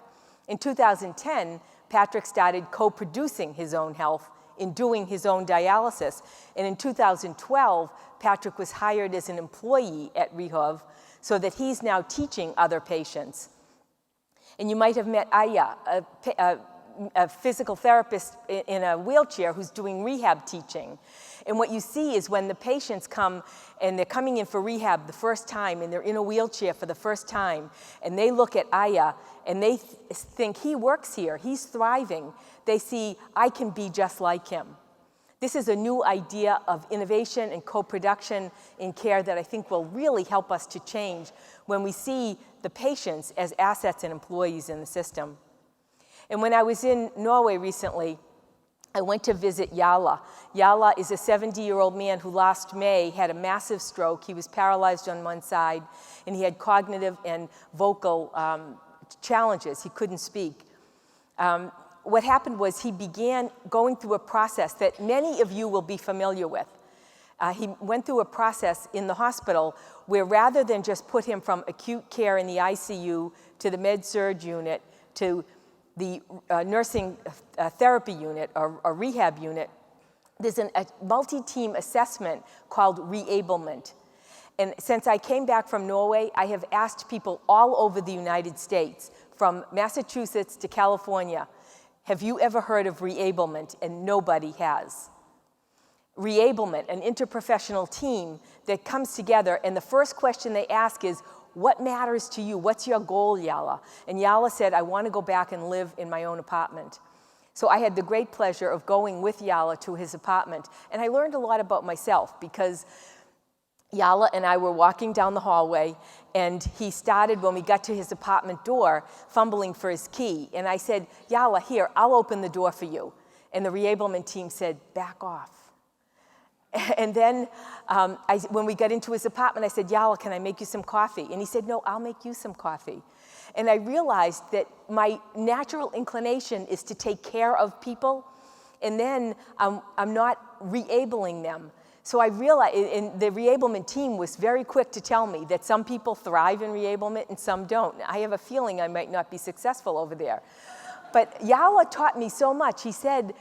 In 2010, Patrick started co-producing his own health in doing his own dialysis. And in 2012, Patrick was hired as an employee at Rehov so that he's now teaching other patients. And you might have met Aya, a physical therapist in a wheelchair who's doing rehab teaching. And what you see is when the patients come and they're coming in for rehab the first time and they're in a wheelchair for the first time, and they look at Aya and they think, he works here, he's thriving. They see, I can be just like him. This is a new idea of innovation and co-production in care that I think will really help us to change when we see the patients as assets and employees in the system. And when I was in Norway recently, I went to visit Jalla. Jalla is a 70-year-old man who last May had a massive stroke. He was paralyzed on one side, and he had cognitive and vocal challenges. He couldn't speak. What happened was he began going through a process that many of you will be familiar with. He went through a process in the hospital where rather than just put him from acute care in the ICU to the med-surg unit to the nursing therapy unit or rehab unit, there's a multi-team assessment called reablement. And since I came back from Norway, I have asked people all over the United States, from Massachusetts to California, have you ever heard of reablement? And nobody has. Reablement, an interprofessional team that comes together, and the first question they ask is, what matters to you? What's your goal, Jalla? And Jalla said, I want to go back and live in my own apartment. So I had the great pleasure of going with Jalla to his apartment, and I learned a lot about myself, because Yala and I were walking down the hallway, and he started, when we got to his apartment door, fumbling for his key. And I said, Yala, here, I'll open the door for you. And the reablement team said, back off. And then when we got into his apartment, I said, Yala, can I make you some coffee? And he said, no, I'll make you some coffee. And I realized that my natural inclination is to take care of people, and then I'm not reabling them. So I realized, and the reablement team was very quick to tell me that some people thrive in reablement and some don't. I have a feeling I might not be successful over there. But Yala taught me so much. He said,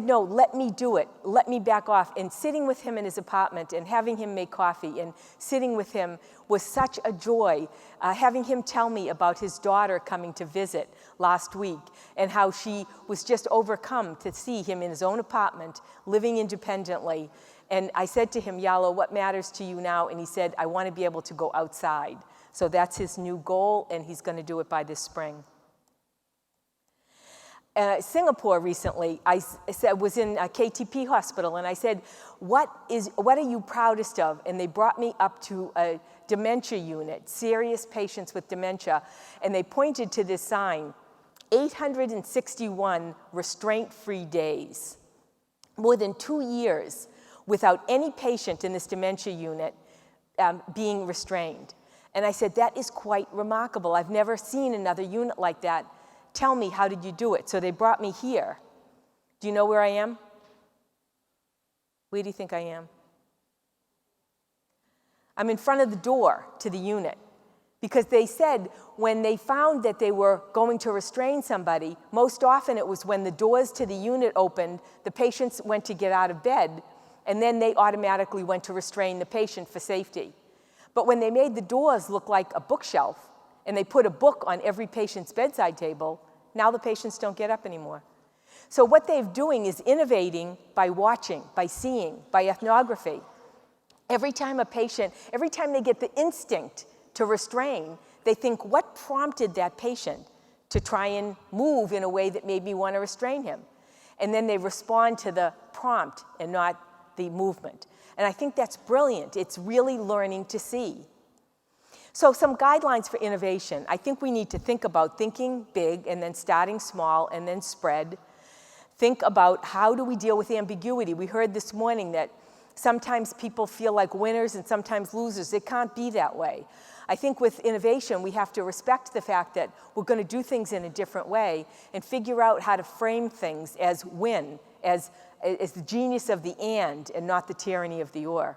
no, let me do it. Let me back off. And sitting with him in his apartment and having him make coffee and sitting with him was such a joy. Having him tell me about his daughter coming to visit last week and how she was just overcome to see him in his own apartment, living independently. And I said to him, Yala, what matters to you now? And he said, I want to be able to go outside. So that's his new goal, and he's going to do it by this spring. Singapore recently, I was in a KTP hospital, and I said, what are you proudest of? And they brought me up to a dementia unit, serious patients with dementia, and they pointed to this sign, 861 restraint-free days. More than 2 years without any patient in this dementia unit being restrained. And I said, that is quite remarkable. I've never seen another unit like that. Tell me, how did you do it? So they brought me here. Do you know where I am? Where do you think I am? I'm in front of the door to the unit, because they said when they found that they were going to restrain somebody, most often it was when the doors to the unit opened, the patients went to get out of bed, and then they automatically went to restrain the patient for safety. But when they made the doors look like a bookshelf, and they put a book on every patient's bedside table, now the patients don't get up anymore. So what they're doing is innovating by watching, by seeing, by ethnography. Every time they get the instinct to restrain, they think, what prompted that patient to try and move in a way that made me want to restrain him? And then they respond to the prompt and not the movement. And I think that's brilliant. It's really learning to see. So some guidelines for innovation. I think we need to think about thinking big and then starting small and then spread. Think about, how do we deal with ambiguity? We heard this morning that sometimes people feel like winners and sometimes losers. It can't be that way. I think with innovation, we have to respect the fact that we're going to do things in a different way and figure out how to frame things as win, as the genius of the and not the tyranny of the or.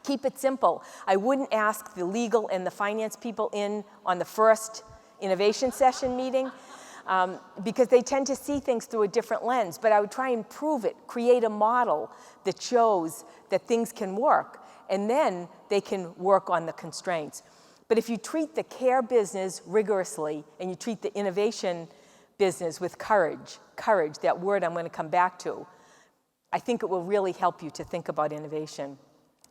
Keep it simple. I wouldn't ask the legal and the finance people in on the first innovation session meeting because they tend to see things through a different lens, but I would try and prove it, create a model that shows that things can work, and then they can work on the constraints. But if you treat the care business rigorously and you treat the innovation business with courage, that word I'm going to come back to, I think it will really help you to think about innovation.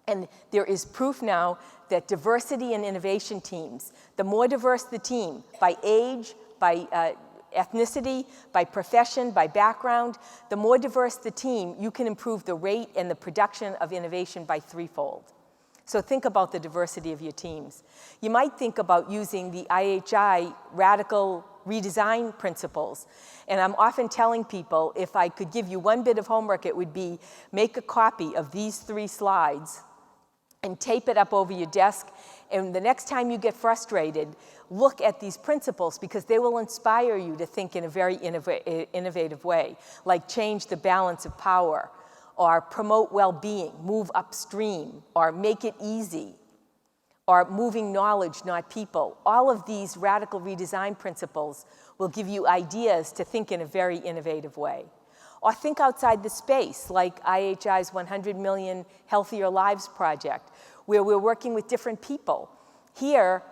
And there is proof now that diversity in innovation teams, the more diverse the team, by age, by ethnicity, by profession, by background, the more diverse the team, you can improve the rate and the production of innovation by threefold. So think about the diversity of your teams. You might think about using the IHI radical redesign principles. And I'm often telling people, if I could give you one bit of homework, it would be make a copy of these 3 slides and tape it up over your desk. And the next time you get frustrated, look at these principles, because they will inspire you to think in a very innovative way, like change the balance of power, or promote well-being, move upstream, or make it easy, or moving knowledge, not people. All of these radical redesign principles will give you ideas to think in a very innovative way. Or think outside the space, like IHI's 100 Million Healthier Lives project, where we're working with different people. Here,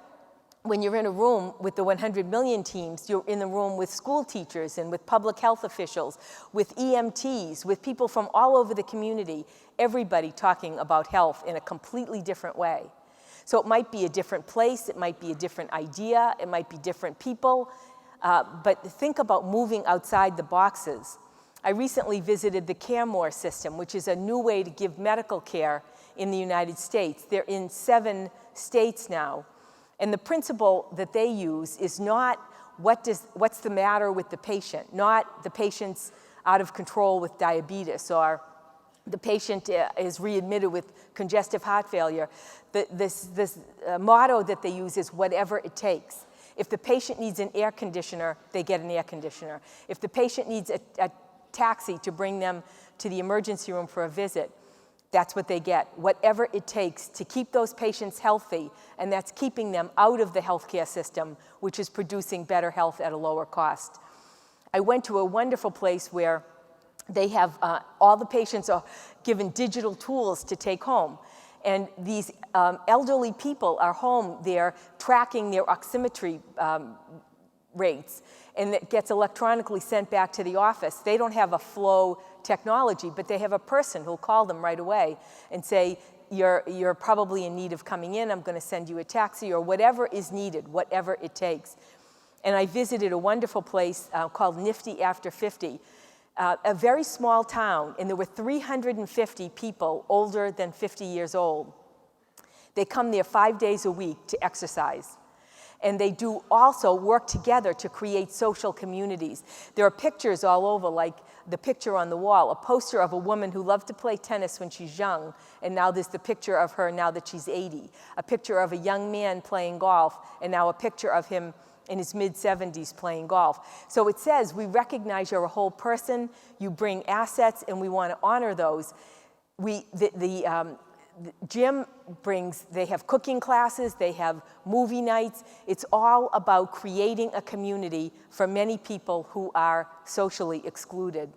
when you're in a room with the 100 million teams, you're in the room with school teachers and with public health officials, with EMTs, with people from all over the community, everybody talking about health in a completely different way. So it might be a different place, it might be a different idea, it might be different people, but think about moving outside the boxes. I recently visited the CareMore system, which is a new way to give medical care in the United States. They're in 7 states now. And the principle that they use is not what's the matter with the patient, not the patient's out of control with diabetes, or the patient is readmitted with congestive heart failure. This motto that they use is whatever it takes. If the patient needs an air conditioner, they get an air conditioner. If the patient needs a taxi to bring them to the emergency room for a visit, that's what they get. Whatever it takes to keep those patients healthy, and that's keeping them out of the healthcare system, which is producing better health at a lower cost. I went to a wonderful place where they have all the patients are given digital tools to take home. And these elderly people are home, they're tracking their oximetry rates, and it gets electronically sent back to the office. They don't have a flow technology, but they have a person who'll call them right away and say, you're probably in need of coming in, I'm gonna send you a taxi, or whatever is needed, whatever it takes. And I visited a wonderful place called Nifty After 50, a very small town, and there were 350 people older than 50 years old. They come there 5 days a week to exercise. And they do also work together to create social communities. There are pictures all over, like the picture on the wall, a poster of a woman who loved to play tennis when she's young, and now there's the picture of her now that she's 80. A picture of a young man playing golf, and now a picture of him in his mid-70s playing golf. So it says, we recognize you're a whole person, you bring assets, and we want to honor those. The gym brings, they have cooking classes, they have movie nights. It's all about creating a community for many people who are socially excluded.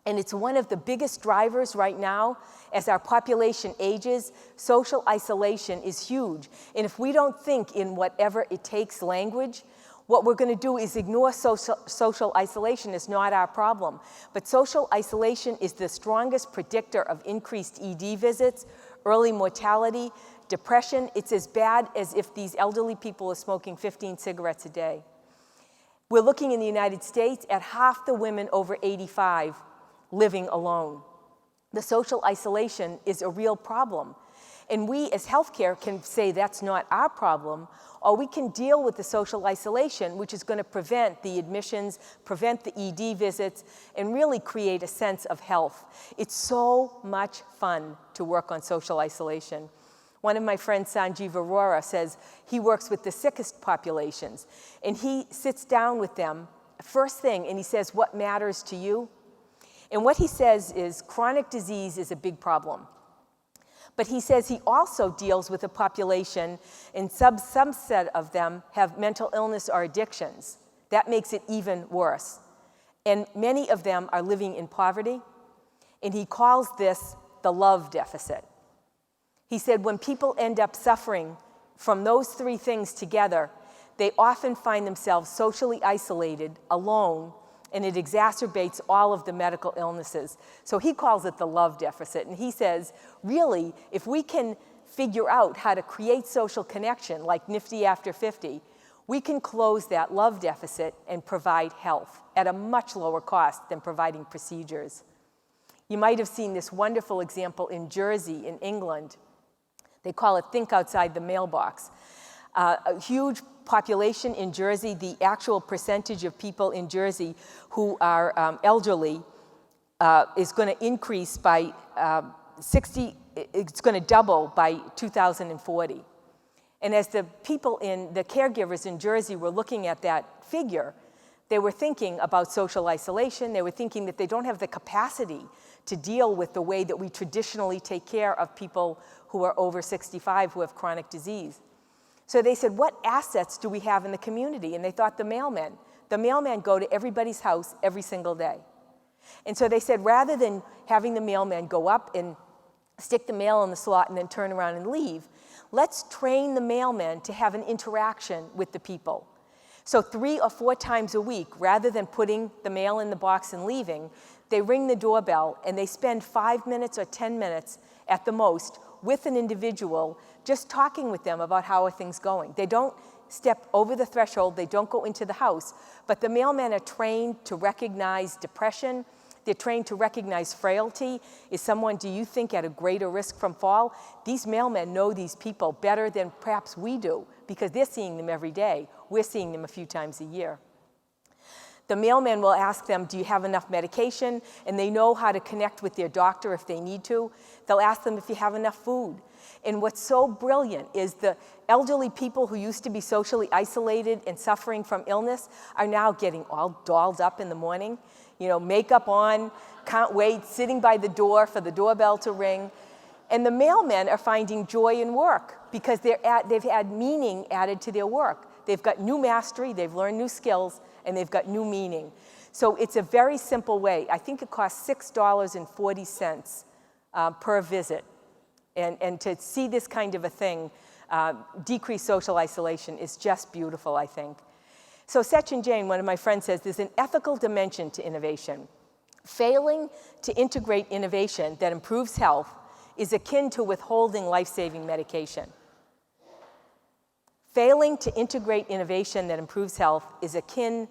And it's one of the biggest drivers right now. As our population ages, social isolation is huge. And if we don't think in whatever it takes language, what we're going to do is ignore social isolation is not our problem. But social isolation is the strongest predictor of increased ED visits, early mortality, depression. It's as bad as if these elderly people are smoking 15 cigarettes a day. We're looking in the United States at half the women over 85 living alone. The social isolation is a real problem. And we as healthcare can say that's not our problem, or we can deal with the social isolation, which is going to prevent the admissions, prevent the ED visits, and really create a sense of health. It's so much fun to work on social isolation. One of my friends, Sanjeev Arora, says he works with the sickest populations, and he sits down with them first thing, and he says, what matters to you? And what he says is chronic disease is a big problem. But he says he also deals with a population, and subset of them have mental illness or addictions. That makes it even worse. And many of them are living in poverty, and he calls this the love deficit. He said when people end up suffering from those 3 things together, they often find themselves socially isolated, alone, and it exacerbates all of the medical illnesses. So he calls it the love deficit. And he says, really, if we can figure out how to create social connection, like Nifty After 50, we can close that love deficit and provide health at a much lower cost than providing procedures. You might have seen this wonderful example in Jersey, in England. They call it Think Outside the Mailbox. A huge population in Jersey, the actual percentage of people in Jersey who are elderly is going to increase by 60, it's going to double by 2040. And as the people the caregivers in Jersey were looking at that figure, they were thinking about social isolation. They were thinking that they don't have the capacity to deal with the way that we traditionally take care of people who are over 65 who have chronic disease. So they said, what assets do we have in the community? And they thought the mailmen. The mailmen go to everybody's house every single day. And so they said, rather than having the mailman go up and stick the mail in the slot and then turn around and leave, let's train the mailmen to have an interaction with the people. So 3 or 4 times a week, rather than putting the mail in the box and leaving, they ring the doorbell and they spend 5 minutes or 10 minutes at the most with an individual, just talking with them about how are things going. They don't step over the threshold, they don't go into the house, but the mailmen are trained to recognize depression, They're trained to recognize frailty. Is someone, do you think, at a greater risk from fall? These mailmen know these people better than perhaps we do because they're seeing them every day. We're seeing them a few times a year. The mailman will ask them, do you have enough medication? And they know how to connect with their doctor if they need to. They'll ask them if you have enough food. And what's so brilliant is the elderly people who used to be socially isolated and suffering from illness are now getting all dolled up in the morning. You know, makeup on, can't wait, sitting by the door for the doorbell to ring. And the mailmen are finding joy in work because they've had meaning added to their work. They've got new mastery, they've learned new skills, and they've got new meaning. So it's a very simple way. I think it costs $6.40 per visit. And to see this kind of a thing, decrease social isolation, is just beautiful, I think. So Sechin Jain, one of my friends, says there's an ethical dimension to innovation. Failing to integrate innovation that improves health is akin to withholding life-saving medication. Failing to integrate innovation that improves health is akin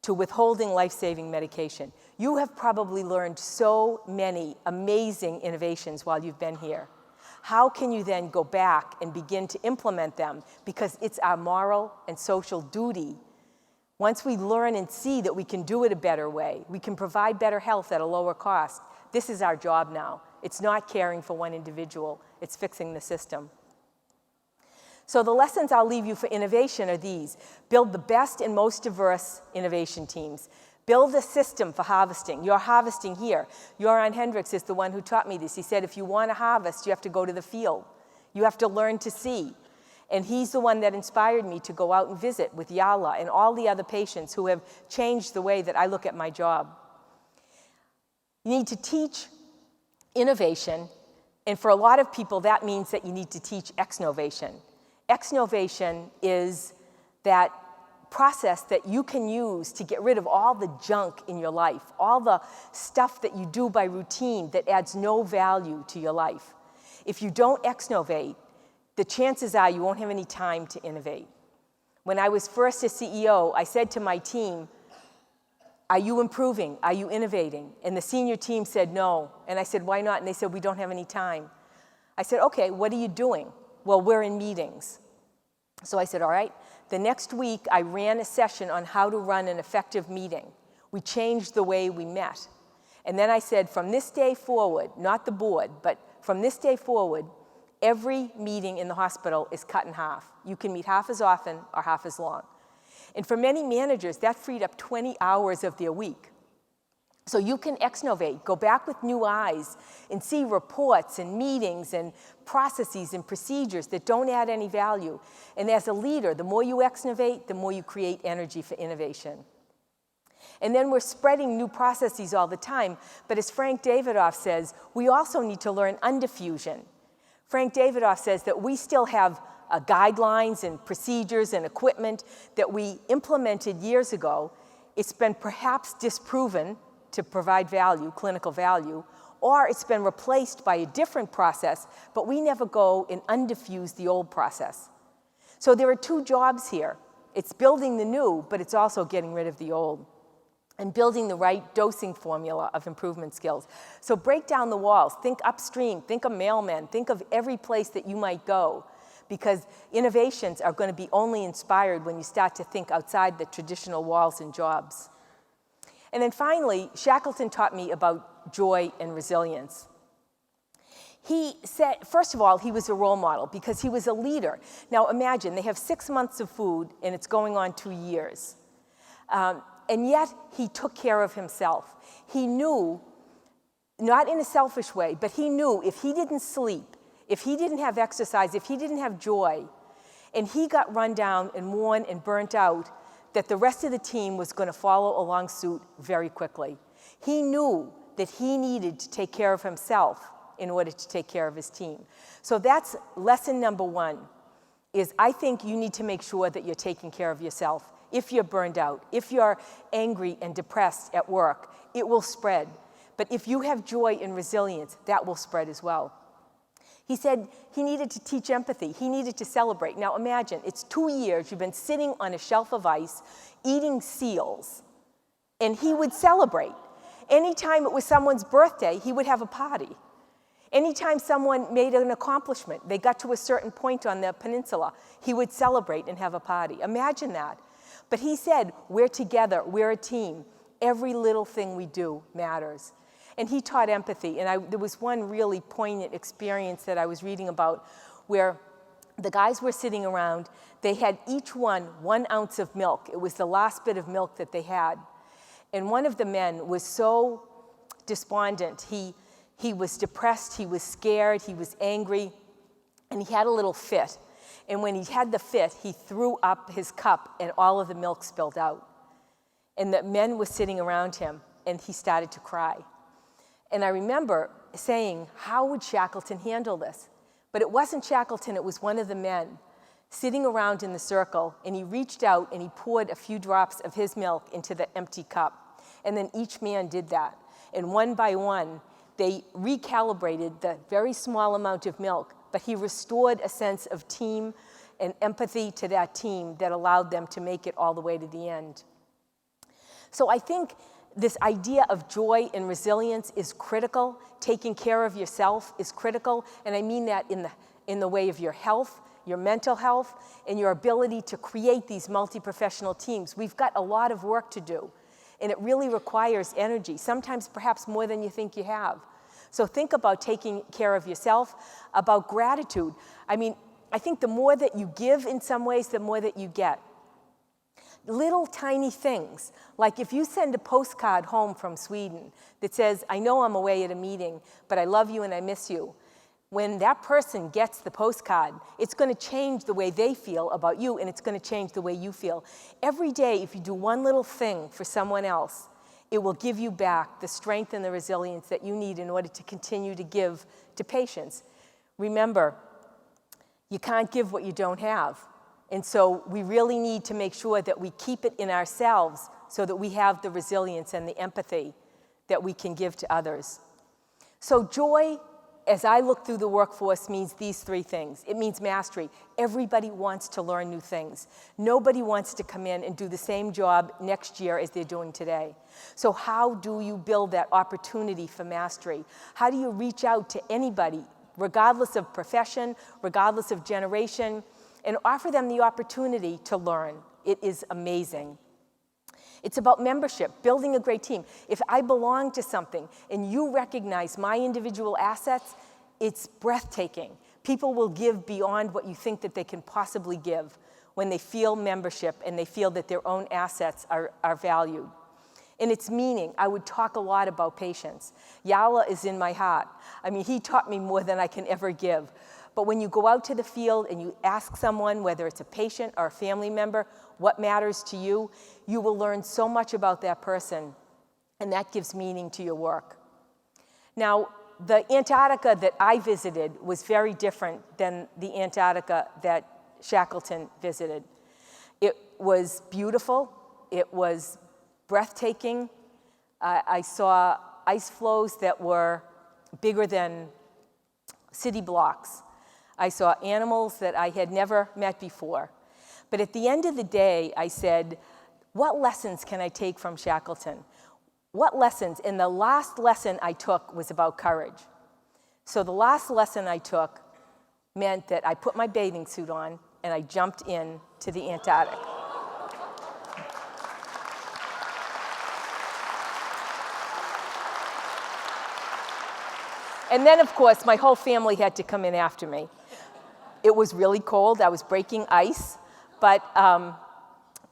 to withholding life-saving medication. You have probably learned so many amazing innovations while you've been here. How can you then go back and begin to implement them? Because it's our moral and social duty. Once we learn and see that we can do it a better way, we can provide better health at a lower cost, this is our job now. It's not caring for one individual, it's fixing the system. So the lessons I'll leave you for innovation are these. Build the best and most diverse innovation teams. Build a system for harvesting. You're harvesting here. Joran Hendricks is the one who taught me this. He said, if you want to harvest, you have to go to the field. You have to learn to see. And he's the one that inspired me to go out and visit with Yala and all the other patients who have changed the way that I look at my job. You need to teach innovation, and for a lot of people, that means that you need to teach exnovation. Exnovation is that process that you can use to get rid of all the junk in your life, all the stuff that you do by routine that adds no value to your life. If you don't exnovate, the chances are you won't have any time to innovate. When I was first a CEO, I said to my team, are you improving? Are you innovating? And the senior team said no. And I said, why not? And they said, we don't have any time. I said, okay, what are you doing? Well, we're in meetings. So I said, all right. The next week, I ran a session on how to run an effective meeting. We changed the way we met. And then I said, from this day forward, not the board, but from this day forward, every meeting in the hospital is cut in half. You can meet half as often or half as long. And for many managers, that freed up 20 hours of their week. So you can exnovate, go back with new eyes, and see reports and meetings and processes and procedures that don't add any value. And as a leader, the more you exnovate, the more you create energy for innovation. And then we're spreading new processes all the time, but as Frank Davidoff says, we also need to learn undiffusion. Frank Davidoff says that we still have guidelines and procedures and equipment that we implemented years ago. It's been perhaps disproven to provide value, clinical value, or it's been replaced by a different process, but we never go and undiffuse the old process. So there are two jobs here. It's building the new, but it's also getting rid of the old and building the right dosing formula of improvement skills. So break down the walls, think upstream, think of mailmen, think of every place that you might go, because innovations are going to be only inspired when you start to think outside the traditional walls and jobs. And then finally, Shackleton taught me about joy and resilience. He said, first of all, he was a role model because he was a leader. Now imagine, they have 6 months of food and it's going on 2 years. And yet he took care of himself. He knew, not in a selfish way, but he knew if he didn't sleep, if he didn't have exercise, if he didn't have joy, and he got run down and worn and burnt out, that the rest of the team was going to follow along suit very quickly. He knew that he needed to take care of himself in order to take care of his team. So that's lesson number one, is I think you need to make sure that you're taking care of yourself. If you're burned out, if you're angry and depressed at work, it will spread. But if you have joy and resilience, that will spread as well. He said he needed to teach empathy. He needed to celebrate. Now imagine, it's 2 years, you've been sitting on a shelf of ice, eating seals, and he would celebrate. Anytime it was someone's birthday, he would have a party. Anytime someone made an accomplishment, they got to a certain point on the peninsula, he would celebrate and have a party. Imagine that. But he said, we're together, we're a team. Every little thing we do matters. And he taught empathy. And there was one really poignant experience that I was reading about where the guys were sitting around. They had each 1 ounce of milk. It was the last bit of milk that they had. And one of the men was so despondent. He was depressed, he was scared, he was angry, and he had a little fit. And when he had the fit, he threw up his cup and all of the milk spilled out. And the men were sitting around him, and he started to cry. And I remember saying, how would Shackleton handle this? But it wasn't Shackleton, it was one of the men sitting around in the circle, and he reached out and he poured a few drops of his milk into the empty cup. And then each man did that. And one by one, they recalibrated the very small amount of milk, but he restored a sense of team and empathy to that team that allowed them to make it all the way to the end. So I think this idea of joy and resilience is critical. Taking care of yourself is critical, and I mean that in the way of your health, your mental health, and your ability to create these multi-professional teams. We've got a lot of work to do, and it really requires energy, sometimes perhaps more than you think you have. So think about taking care of yourself, about gratitude. I mean, I think the more that you give in some ways, the more that you get. Little tiny things, like if you send a postcard home from Sweden that says, I know I'm away at a meeting, but I love you and I miss you. When that person gets the postcard, it's going to change the way they feel about you, and it's going to change the way you feel. Every day, if you do one little thing for someone else, it will give you back the strength and the resilience that you need in order to continue to give to patients. Remember, you can't give what you don't have. And so we really need to make sure that we keep it in ourselves so that we have the resilience and the empathy that we can give to others. So joy, as I look through the workforce, means these 3 things. It means mastery. Everybody wants to learn new things. Nobody wants to come in and do the same job next year as they're doing today. So how do you build that opportunity for mastery? How do you reach out to anybody, regardless of profession, regardless of generation, and offer them the opportunity to learn? It is amazing. It's about membership, building a great team. If I belong to something and you recognize my individual assets, it's breathtaking. People will give beyond what you think that they can possibly give when they feel membership and they feel that their own assets are valued. And its meaning, I would talk a lot about patience. Yala is in my heart. I mean, he taught me more than I can ever give. But when you go out to the field and you ask someone, whether it's a patient or a family member, what matters to you, you will learn so much about that person, and that gives meaning to your work. Now, the Antarctica that I visited was very different than the Antarctica that Shackleton visited. It was beautiful. It was breathtaking. I saw ice floes that were bigger than city blocks. I saw animals that I had never met before. But at the end of the day, I said, what lessons can I take from Shackleton? What lessons? And the last lesson I took was about courage. So the last lesson I took meant that I put my bathing suit on and I jumped in to the Antarctic. And then, of course, my whole family had to come in after me. It was really cold. I was breaking ice. But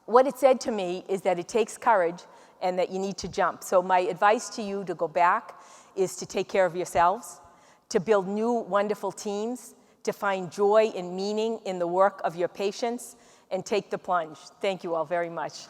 what it said to me is that it takes courage and that you need to jump. So my advice to you to go back is to take care of yourselves, to build new, wonderful teams, to find joy and meaning in the work of your patients, and take the plunge. Thank you all very much.